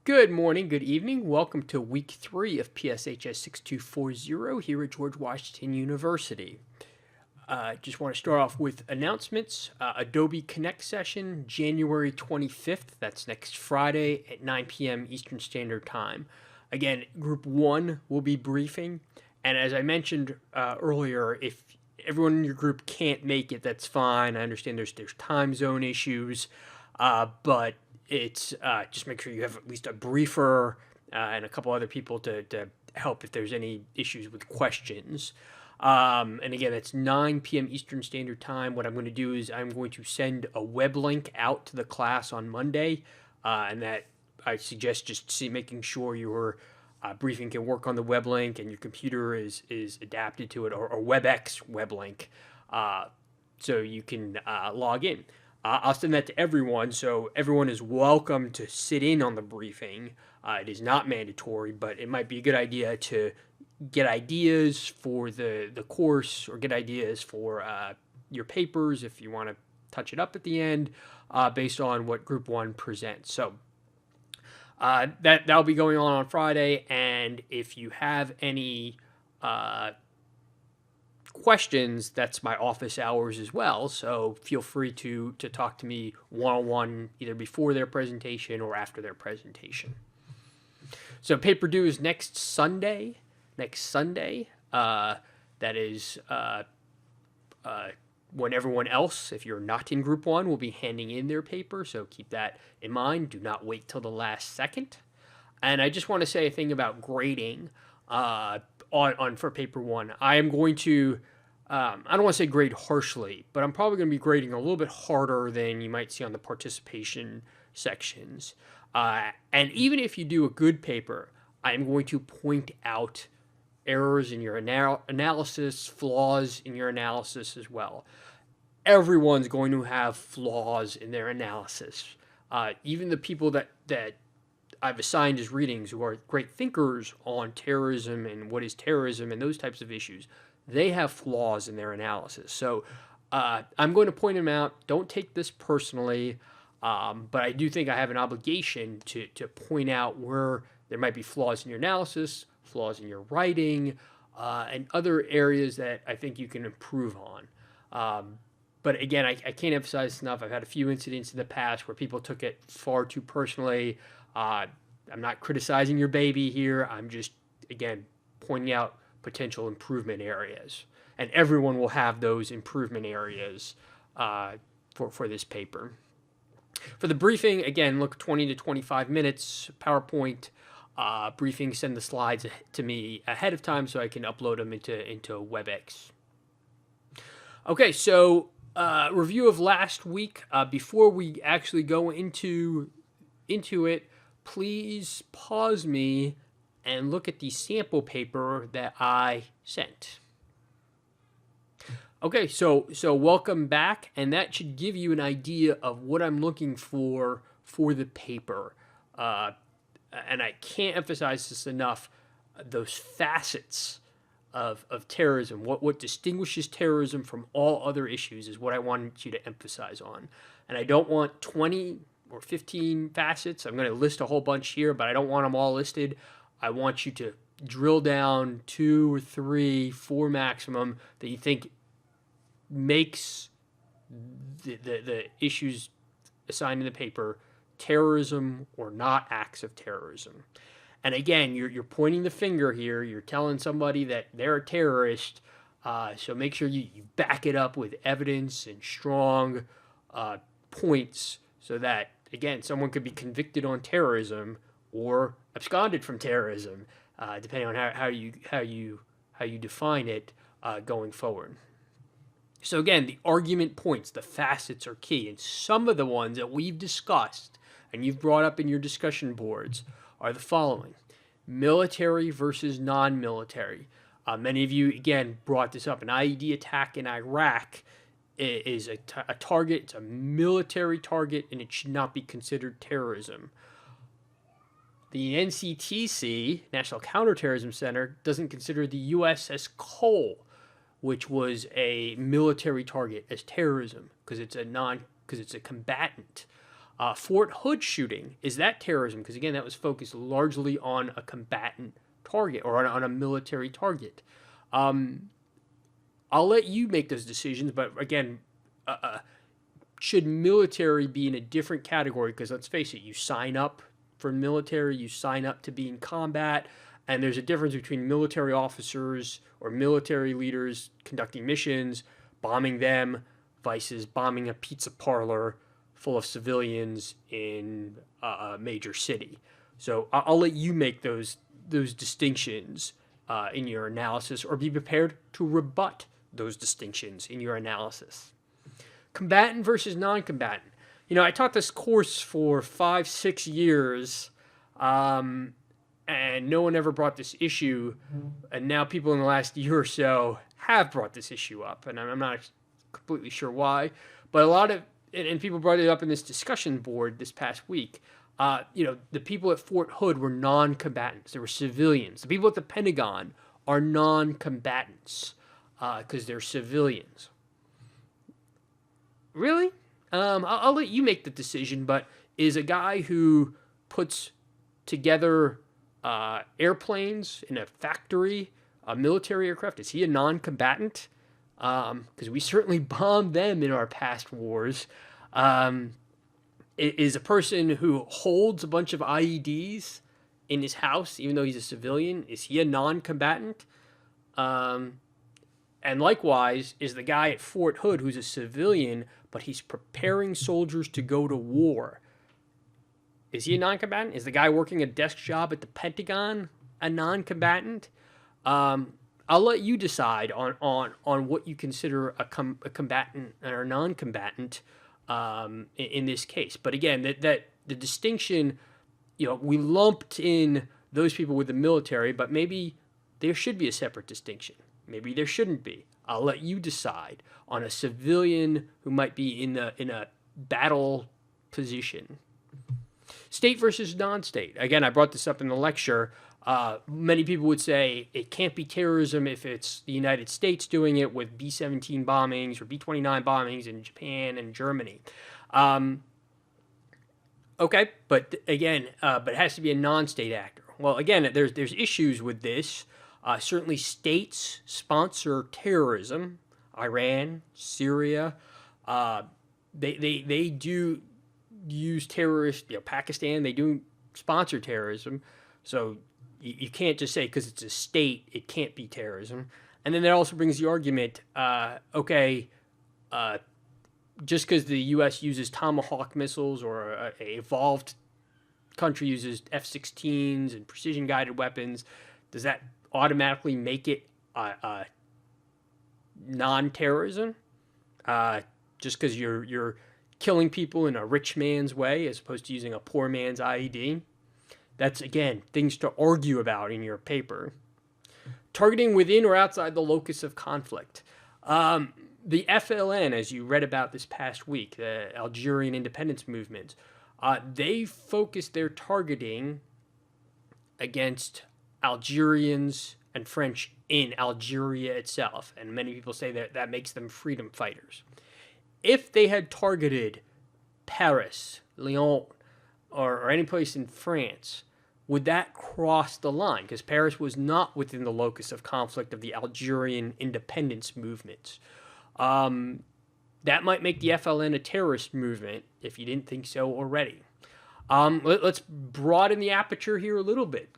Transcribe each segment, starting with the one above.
Good morning, good evening. Welcome to week 3 of PSHS 6240 here at George Washington University. Just want to start off with announcements. Adobe Connect session, January 25th. That's next Friday at 9 p.m. Eastern Standard Time. Again, Group 1 will be briefing. And as I mentioned earlier, if everyone in your group can't make it, that's fine. I understand there's time zone issues, but it's just make sure you have at least a briefer and a couple other people to help if there's any issues with questions. And again, that's 9 p.m. Eastern Standard Time. What I'm going to do is I'm going to send a web link out to the class on Monday, and that I suggest just making sure your briefing can work on the web link and your computer is adapted to it, or WebEx web link, so you can log in. I'll send that to everyone, so everyone is welcome to sit in on the briefing. It is not mandatory, but it might be a good idea to get ideas for the course or get ideas for your papers if you want to touch it up at the end based on what Group 1 presents. So that'll be going on Friday, and if you have any questions, that's my office hours as well, so feel free to talk to me one-on-one either before their presentation or after their presentation. So paper due is next Sunday. That is when everyone else, if you're not in Group 1, will be handing in their paper, so keep that in mind. Do not wait till the last second. And I just want to say a thing about grading for paper 1. I am going to, I don't want to say grade harshly, but I'm probably going to be grading a little bit harder than you might see on the participation sections. And even if you do a good paper, I'm going to point out errors in your analysis, flaws in your analysis as well. Everyone's going to have flaws in their analysis. Even the people that I've assigned as readings who are great thinkers on terrorism and what is terrorism and those types of issues, they have flaws in their analysis. So I'm going to point them out. Don't take this personally, but I do think I have an obligation to point out where there might be flaws in your analysis, flaws in your writing, and other areas that I think you can improve on. But again, I can't emphasize enough. I've had a few incidents in the past where people took it far too personally. I'm not criticizing your baby here. I'm just, again, pointing out potential improvement areas. And everyone will have those improvement areas for this paper. For the briefing, again, look 20 to 25 minutes, PowerPoint briefing, send the slides to me ahead of time so I can upload them into WebEx. Okay, so review of last week. Before we actually go into it, please pause me and look at the sample paper that I sent. Okay, so welcome back, and that should give you an idea of what I'm looking for the paper. And I can't emphasize this enough, those facets of terrorism, what distinguishes terrorism from all other issues is what I wanted you to emphasize on. And I don't want 20 or 15 facets. I'm going to list a whole bunch here, but I don't want them all listed. I want you to drill down 2 or 3, 4 maximum that you think makes the issues assigned in the paper terrorism or not acts of terrorism. And again, you're pointing the finger here. You're telling somebody that they're a terrorist. So make sure you back it up with evidence and strong points so that, again, someone could be convicted on terrorism or absconded from terrorism, depending on how you define it going forward. So again, the argument points, the facets are key. And some of the ones that we've discussed and you've brought up in your discussion boards are the following: military versus non-military. Many of you, again, brought this up. An IED attack in Iraq is a target. It's a military target, and it should not be considered terrorism. The NCTC, National Counterterrorism Center, doesn't consider the USS Cole, which was a military target, as terrorism because it's a combatant. Fort Hood shooting, is that terrorism? Because again, that was focused largely on a combatant target or on a military target. I'll let you make those decisions, but again, should military be in a different category? Because let's face it, you sign up for military, you sign up to be in combat, and there's a difference between military officers or military leaders conducting missions, bombing them, versus bombing a pizza parlor full of civilians in a major city. So I'll let you make those distinctions in your analysis, or be prepared to rebut those distinctions in your analysis. Combatant versus non-combatant. I taught this course for 5-6 years, and no one ever brought this issue, and now people in the last year or so have brought this issue up, and I'm not completely sure why, but a lot of, and people brought it up in this discussion board this past week. The people at Fort Hood were non-combatants. They were civilians. The people at the Pentagon are non-combatants because they're civilians. Really? I'll let you make the decision, but is a guy who puts together airplanes in a factory, a military aircraft, is he a non-combatant? Because we certainly bombed them in our past wars. Is a person who holds a bunch of IEDs in his house, even though he's a civilian, is he a non-combatant? And likewise, is the guy at Fort Hood who's a civilian, but he's preparing soldiers to go to war, is he a non-combatant? Is the guy working a desk job at the Pentagon a non-combatant? I'll let you decide on what you consider a combatant or non-combatant in this case. But again, that the distinction, we lumped in those people with the military, but maybe there should be a separate distinction. Maybe there shouldn't be. I'll let you decide on a civilian who might be in a battle position. State versus non-state. Again, I brought this up in the lecture. Many people would say it can't be terrorism if it's the United States doing it with B-17 bombings or B-29 bombings in Japan and Germany. Okay, but again, but it has to be a non-state actor. Well, again, there's issues with this. Certainly, states sponsor terrorism. Iran, Syria, they do use terrorists. Pakistan, they do sponsor terrorism. So you can't just say because it's a state, it can't be terrorism. And then that also brings the argument, just because the U.S. uses Tomahawk missiles or a evolved country uses F-16s and precision-guided weapons, does that automatically make it non-terrorism? Just because you're killing people in a rich man's way as opposed to using a poor man's IED? That's, again, things to argue about in your paper. Targeting within or outside the locus of conflict. The FLN, as you read about this past week, the Algerian independence movement, they focused their targeting against Algerians and French in Algeria itself. And many people say that makes them freedom fighters. If they had targeted Paris, Lyon, or any place in France, would that cross the line? Because Paris was not within the locus of conflict of the Algerian independence movement. That might make the FLN a terrorist movement, if you didn't think so already. Let's broaden the aperture here a little bit.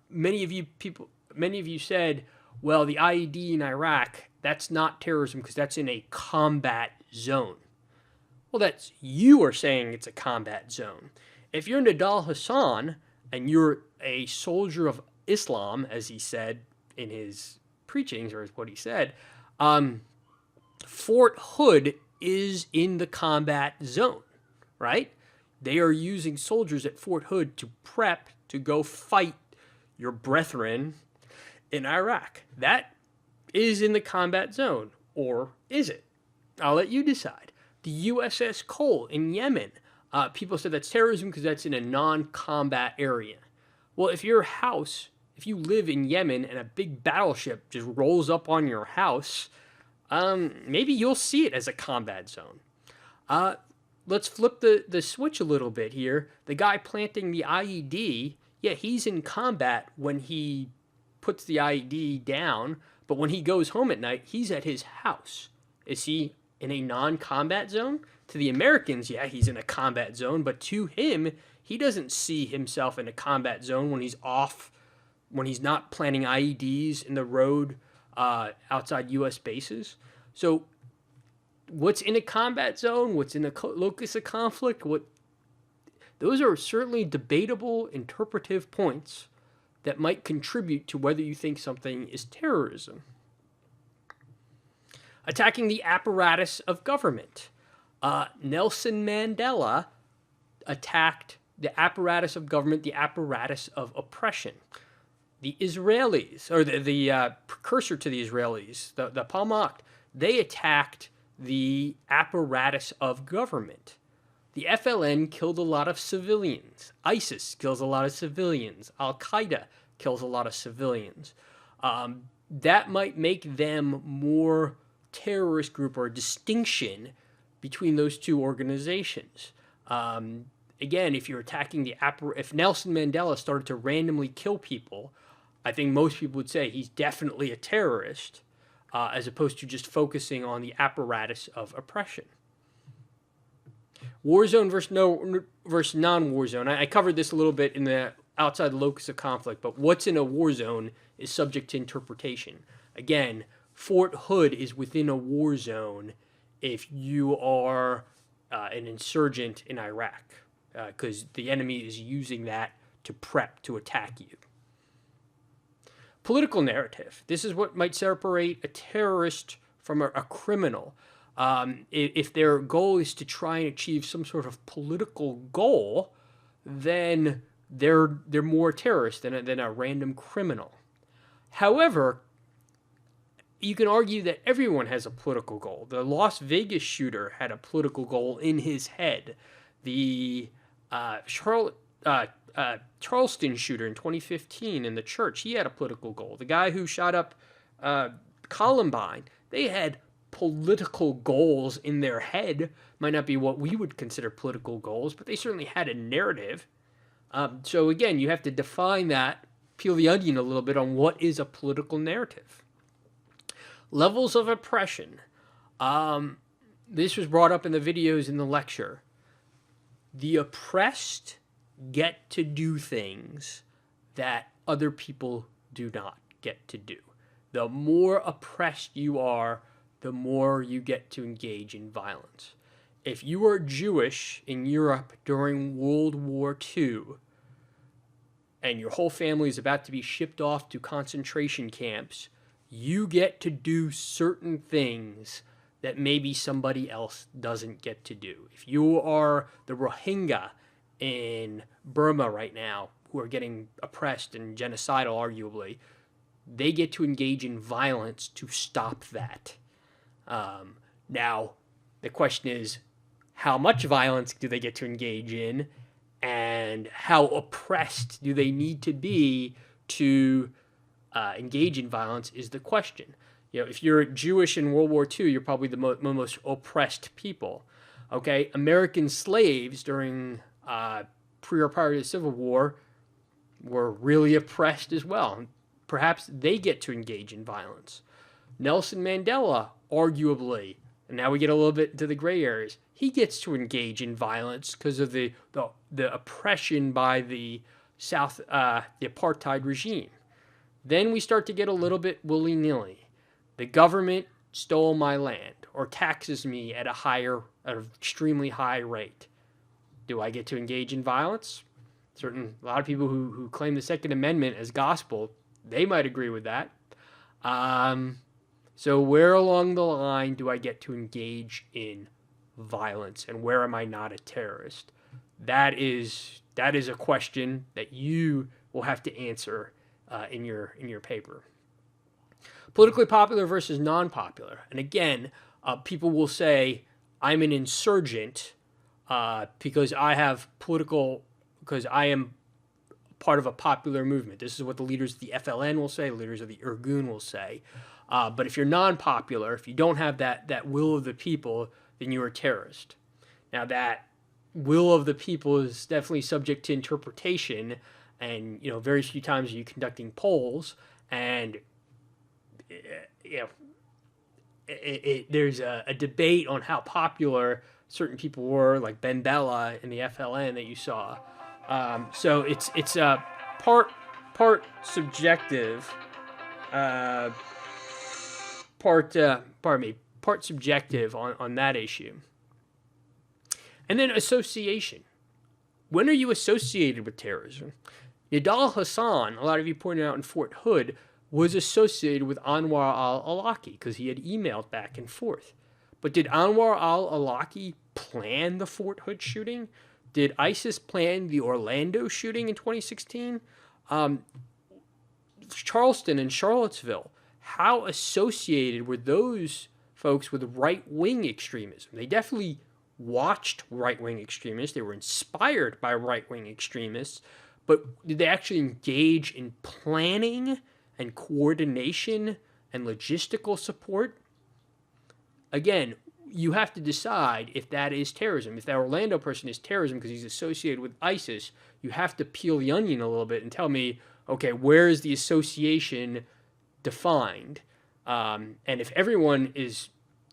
Many of you said, well, the IED in Iraq, that's not terrorism because that's in a combat zone. Well, you are saying it's a combat zone. If you're Nadal Hassan and you're a soldier of Islam, as he said in his preachings, or what he said, Fort Hood is in the combat zone, right? They are using soldiers at Fort Hood to prep to go fight your brethren in Iraq. That is in the combat zone, or is it? I'll let you decide. The USS Cole in Yemen, people said that's terrorism because that's in a non-combat area. Well, if you live in Yemen and a big battleship just rolls up on your house, maybe you'll see it as a combat zone. let's flip the switch a little bit here. The guy planting the IED, yeah, he's in combat when he puts the IED down, but when he goes home at night, he's at his house. Is he in a non-combat zone? To the Americans, yeah, he's in a combat zone, but to him, he doesn't see himself in a combat zone when he's off, when he's not planting IEDs in the road outside U.S. bases. So what's in a combat zone, what's in a locus of conflict, those are certainly debatable interpretive points that might contribute to whether you think something is terrorism. Attacking the apparatus of government. Nelson Mandela attacked the apparatus of government, the apparatus of oppression. The Israelis, or the precursor to the Israelis, the Palmach, they attacked the apparatus of government. The FLN killed a lot of civilians. ISIS kills a lot of civilians. Al-Qaeda kills a lot of civilians. That might make them more terrorist group, or a distinction between those two organizations. Again, if you're attacking if Nelson Mandela started to randomly kill people, I think most people would say he's definitely a terrorist, as opposed to just focusing on the apparatus of oppression. War zone versus non-war zone. I covered this a little bit in the outside the locus of conflict, but what's in a war zone is subject to interpretation. Again, Fort Hood is within a war zone if you are an insurgent in Iraq, because the enemy is using that to prep to attack you. Political narrative. This is what might separate a terrorist from a criminal. If their goal is to try and achieve some sort of political goal, then they're more terrorist than a random criminal. However, you can argue that everyone has a political goal. The Las Vegas shooter had a political goal in his head. The Charleston shooter in 2015 in the church, he had a political goal. The guy who shot up Columbine, they had political goals in their head. Might not be what we would consider political goals, but they certainly had a narrative. So again, you have to define that, peel the onion a little bit on what is a political narrative. Levels of oppression. This was brought up in the videos in the lecture. The oppressed get to do things that other people do not get to do. The more oppressed you are, the more you get to engage in violence. If you are Jewish in Europe during World War II, and your whole family is about to be shipped off to concentration camps, you get to do certain things that maybe somebody else doesn't get to do. If you are the Rohingya in Burma right now, who are getting oppressed and genocidal, arguably, they get to engage in violence to stop that. Now, the question is, how much violence do they get to engage in, and how oppressed do they need to be to engage in violence is the question. You know, if you're Jewish in World War II, you're probably the most oppressed people. Okay, American slaves during prior to the Civil War were really oppressed as well. Perhaps they get to engage in violence. Nelson Mandela, arguably, and now we get a little bit to the gray areas, he gets to engage in violence because of the oppression by the the apartheid regime. Then we start to get a little bit willy-nilly. The government stole my land or taxes me at an extremely high rate. Do I get to engage in violence? A lot of people who claim the Second Amendment as gospel, they might agree with that. So where along the line do I get to engage in violence, and where am I not a terrorist? That is a question that you will have to answer in your paper. Politically popular versus non-popular. And again, people will say, I'm an insurgent because I am part of a popular movement. This is what the leaders of the FLN will say, the leaders of the Irgun will say. But if you're non-popular, if you don't have that will of the people, then you're a terrorist. Now, that will of the people is definitely subject to interpretation, and very few times are you conducting polls, and you know, there's a debate on how popular certain people were, like Ben Bella in the FLN that you saw. So it's part subjective, uh, part subjective on that issue. And then association. When are you associated with terrorism? Nidal Hassan, a lot of you pointed out in Fort Hood, was associated with Anwar al-Awlaki because he had emailed back and forth. But did Anwar al-Awlaki plan the Fort Hood shooting? Did ISIS plan the Orlando shooting in 2016? Charleston and Charlottesville, how associated were those folks with right-wing extremism? They definitely watched right-wing extremists. They were inspired by right-wing extremists. But did they actually engage in planning and coordination and logistical support? Again, you have to decide if that is terrorism. If that Orlando person is terrorism because he's associated with ISIS, you have to peel the onion a little bit and tell me, okay, where is the association defined? And if everyone is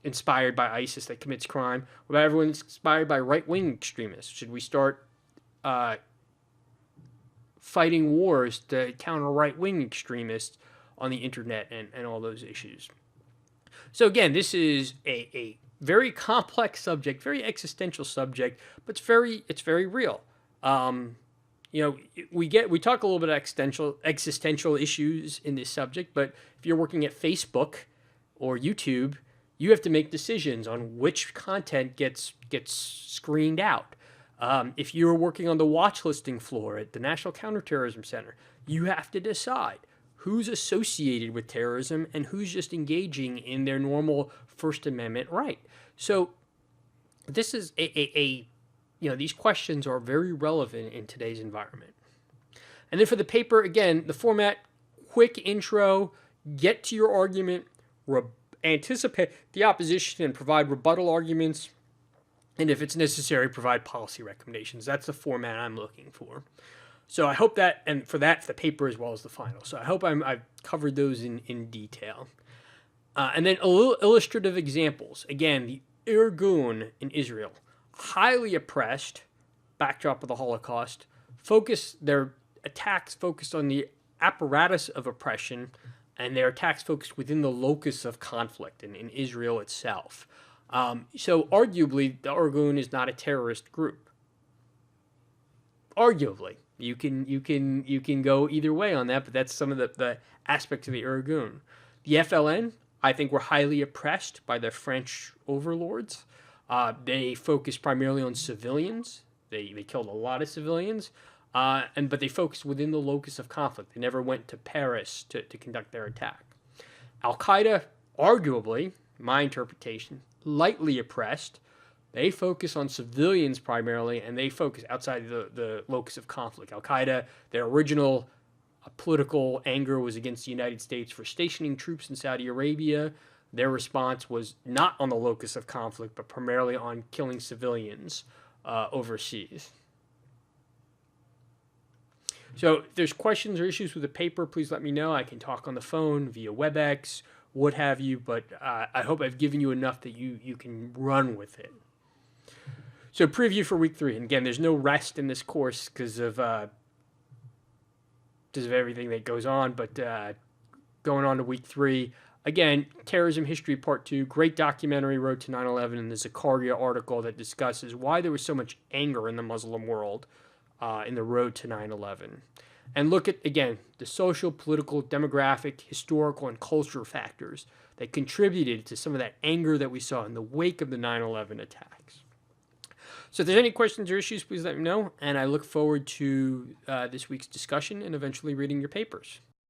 inspired by ISIS that commits crime, what about everyone inspired by right-wing extremists? Should we start fighting wars to counter right-wing extremists on the internet and all those issues? So again, this is a very complex subject, very existential subject, but it's very real. We talk a little bit of existential issues in this subject, but if you're working at Facebook or YouTube, you have to make decisions on which content gets screened out. If you're working on the watch listing floor at the National Counterterrorism Center, you have to decide who's associated with terrorism and who's just engaging in their normal First Amendment right. So this is these questions are very relevant in today's environment. And then for the paper, again, the format, quick intro, get to your argument, anticipate the opposition and provide rebuttal arguments, and if it's necessary, provide policy recommendations. That's the format I'm looking for. So I hope that, and for that, the paper as well as the final. So I hope I've covered those in detail. And then a little illustrative examples. Again, the Irgun in Israel, highly oppressed, backdrop of the Holocaust, their attacks focused on the apparatus of oppression, and their attacks focused within the locus of conflict in Israel itself. So arguably, the Irgun is not a terrorist group. Arguably, you can go either way on that, but that's some of the aspects of the Irgun. The FLN, I think, were highly oppressed by the French overlords. They focused primarily on civilians. They killed a lot of civilians, but they focused within the locus of conflict. They never went to Paris to conduct their attack. Al-Qaeda, arguably, my interpretation, lightly oppressed. They focus on civilians primarily, and they focus outside the locus of conflict. Al-Qaeda, their original political anger was against the United States for stationing troops in Saudi Arabia. Their response was not on the locus of conflict, but primarily on killing civilians overseas. So if there's questions or issues with the paper, please let me know. I can talk on the phone, via WebEx, what have you, but I hope I've given you enough that you can run with it. So preview for week 3. And again, there's no rest in this course because of everything that goes on, but going on to week 3. Again, Terrorism History Part 2, great documentary, Road to 9/11, and the Zakaria article that discusses why there was so much anger in the Muslim world in the road to 9/11. And look at, again, the social, political, demographic, historical, and cultural factors that contributed to some of that anger that we saw in the wake of the 9/11 attacks. So if there's any questions or issues, please let me know, and I look forward to this week's discussion and eventually reading your papers.